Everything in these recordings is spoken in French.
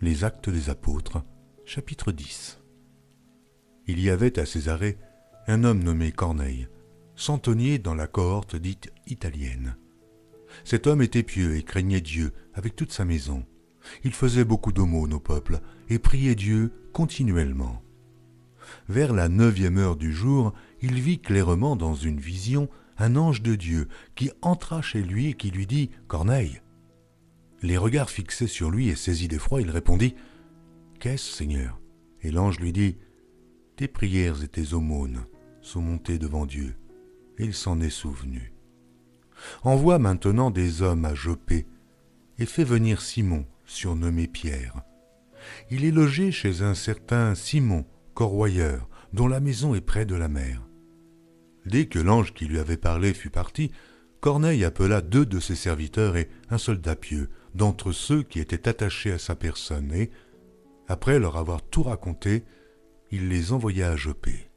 Les Actes des Apôtres, chapitre 10. Il y avait à Césarée un homme nommé Corneille, centenier dans la cohorte dite italienne. Cet homme était pieux et craignait Dieu avec toute sa maison. Il faisait beaucoup d'aumônes au peuple et priait Dieu continuellement. Vers la 9e heure du jour, il vit clairement dans une vision un ange de Dieu qui entra chez lui et qui lui dit « Corneille !» Les regards fixés sur lui et saisi d'effroi, il répondit « Qu'est-ce, Seigneur ?» Et l'ange lui dit « Tes prières et tes aumônes sont montées devant Dieu, et il s'en est souvenu. Envoie maintenant des hommes à Jopé, et fais venir Simon, surnommé Pierre. Il est logé chez un certain Simon, corroyeur, dont la maison est près de la mer. » Dès que l'ange qui lui avait parlé fut parti, Corneille appela 2 de ses serviteurs et un soldat pieux, d'entre ceux qui étaient attachés à sa personne, et, après leur avoir tout raconté, il les envoya à Jopé.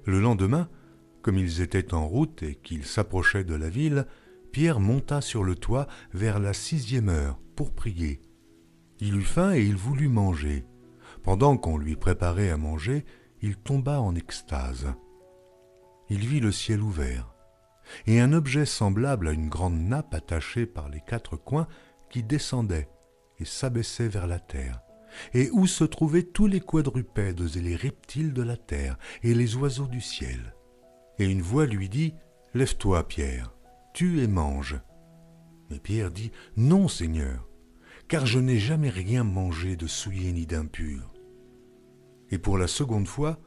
Le lendemain, comme ils étaient en route et qu'ils s'approchaient de la ville, Pierre monta sur le toit vers la 6e heure pour prier. Il eut faim et il voulut manger. Pendant qu'on lui préparait à manger, il tomba en extase. Il vit le ciel ouvert, et un objet semblable à une grande nappe attachée par les 4 coins qui descendait et s'abaissait vers la terre, et où se trouvaient tous les quadrupèdes et les reptiles de la terre et les oiseaux du ciel. Et une voix lui dit « Lève-toi, Pierre, tue et mange. » Mais Pierre dit « Non, Seigneur, car je n'ai jamais rien mangé de souillé ni d'impur. » Et pour la seconde fois,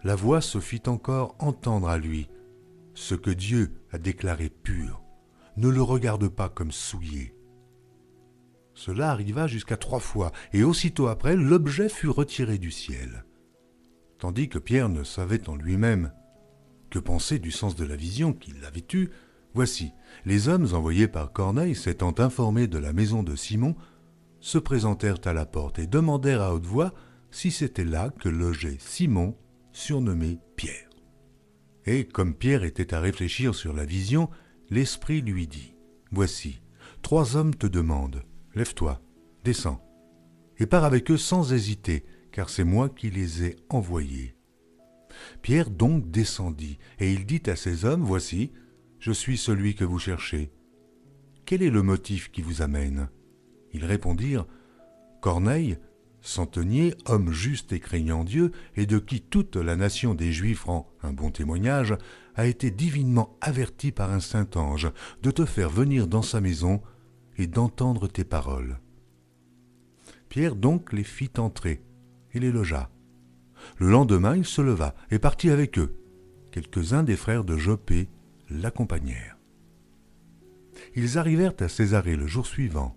la voix se fit encore entendre à lui. « Ce que Dieu a déclaré pur, ne le regarde pas comme souillé. » Cela arriva jusqu'à 3 fois, et aussitôt après, l'objet fut retiré du ciel. Tandis que Pierre ne savait en lui-même que penser du sens de la vision qu'il avait eue, voici, les hommes envoyés par Corneille, s'étant informés de la maison de Simon, se présentèrent à la porte et demandèrent à haute voix si c'était là que logeait Simon, surnommé Pierre. Et comme Pierre était à réfléchir sur la vision, l'Esprit lui dit « Voici, 3 hommes te demandent, lève-toi, descends, et pars avec eux sans hésiter, car c'est moi qui les ai envoyés. » Pierre donc descendit, et il dit à ces hommes « Voici, je suis celui que vous cherchez. Quel est le motif qui vous amène ?» Ils répondirent « Corneille, centenier, homme juste et craignant Dieu, et de qui toute la nation des Juifs rend un bon témoignage, a été divinement averti par un saint ange de te faire venir dans sa maison et d'entendre tes paroles. » Pierre donc les fit entrer et les logea. Le lendemain, il se leva et partit avec eux. Quelques-uns des frères de Jopé l'accompagnèrent. Ils arrivèrent à Césarée le jour suivant.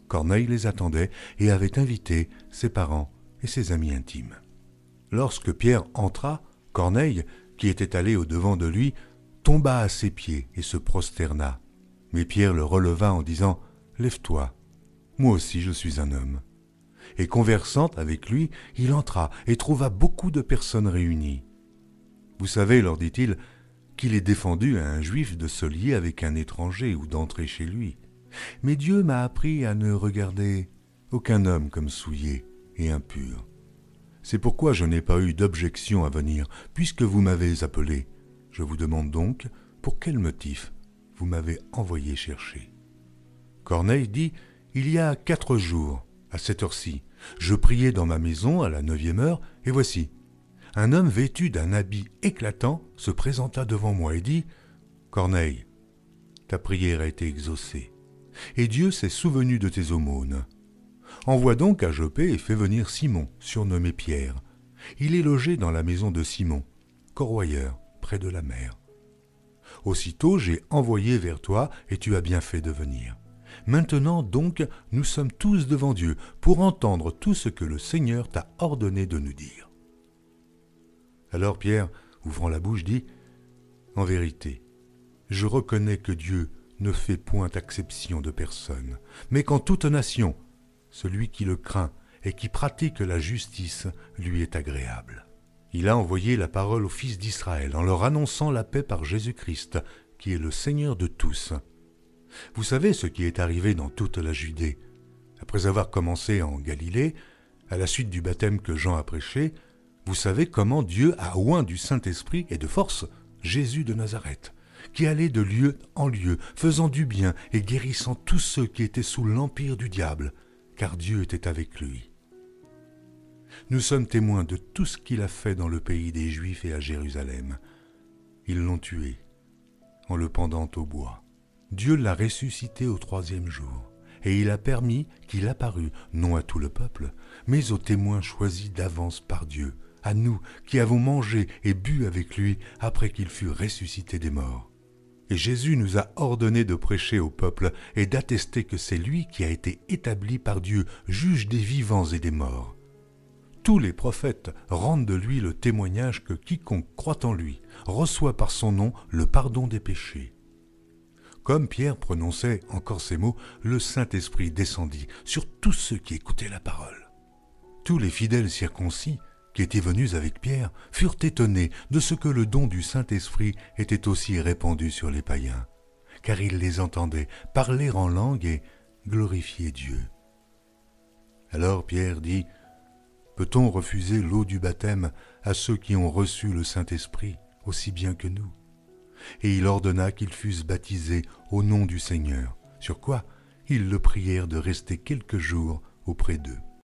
Corneille les attendait et avait invité ses parents et ses amis intimes. Lorsque Pierre entra, Corneille, qui était allé au-devant de lui, tomba à ses pieds et se prosterna. Mais Pierre le releva en disant « Lève-toi, moi aussi je suis un homme. » Et conversant avec lui, il entra et trouva beaucoup de personnes réunies. « Vous savez, leur dit-il, qu'il est défendu à un juif de se lier avec un étranger ou d'entrer chez lui. Mais Dieu m'a appris à ne regarder aucun homme comme souillé et impur. C'est pourquoi je n'ai pas eu d'objection à venir, puisque vous m'avez appelé. Je vous demande donc pour quel motif vous m'avez envoyé chercher. » Corneille dit « Il y a 4 jours, à cette heure-ci, je priais dans ma maison à la 9e heure, et voici, un homme vêtu d'un habit éclatant se présenta devant moi et dit « Corneille, ta prière a été exaucée, et Dieu s'est souvenu de tes aumônes. Envoie donc à Jopé et fais venir Simon, surnommé Pierre. Il est logé dans la maison de Simon, corroyeur, près de la mer. Aussitôt j'ai envoyé vers toi, et tu as bien fait de venir. Maintenant donc, nous sommes tous devant Dieu pour entendre tout ce que le Seigneur t'a ordonné de nous dire. » Alors Pierre, ouvrant la bouche, dit « En vérité, je reconnais que Dieu ne fait point acception de personne, mais qu'en toute nation, celui qui le craint et qui pratique la justice lui est agréable. Il a envoyé la parole aux fils d'Israël en leur annonçant la paix par Jésus-Christ, qui est le Seigneur de tous. Vous savez ce qui est arrivé dans toute la Judée, Après avoir commencé en Galilée, à la suite du baptême que Jean a prêché, vous savez comment Dieu a oint du Saint-Esprit et de force Jésus de Nazareth, qui allait de lieu en lieu, faisant du bien et guérissant tous ceux qui étaient sous l'empire du diable, car Dieu était avec lui. Nous sommes témoins de tout ce qu'il a fait dans le pays des Juifs et à Jérusalem. Ils l'ont tué, en le pendant au bois. Dieu l'a ressuscité au 3e jour, et il a permis qu'il apparût, non à tout le peuple, mais aux témoins choisis d'avance par Dieu, à nous qui avons mangé et bu avec lui après qu'il fut ressuscité des morts. Et Jésus nous a ordonné de prêcher au peuple et d'attester que c'est lui qui a été établi par Dieu, juge des vivants et des morts. Tous les prophètes rendent de lui le témoignage que quiconque croit en lui reçoit par son nom le pardon des péchés. Comme Pierre prononçait encore ces mots, le Saint-Esprit descendit sur tous ceux qui écoutaient la parole. Tous les fidèles circoncis qui étaient venus avec Pierre furent étonnés de ce que le don du Saint-Esprit était aussi répandu sur les païens, car ils les entendaient parler en langue et glorifier Dieu. Alors Pierre dit : « Peut-on refuser l'eau du baptême à ceux qui ont reçu le Saint-Esprit aussi bien que nous ?» Et il ordonna qu'ils fussent baptisés au nom du Seigneur, sur quoi ils le prièrent de rester quelques jours auprès d'eux.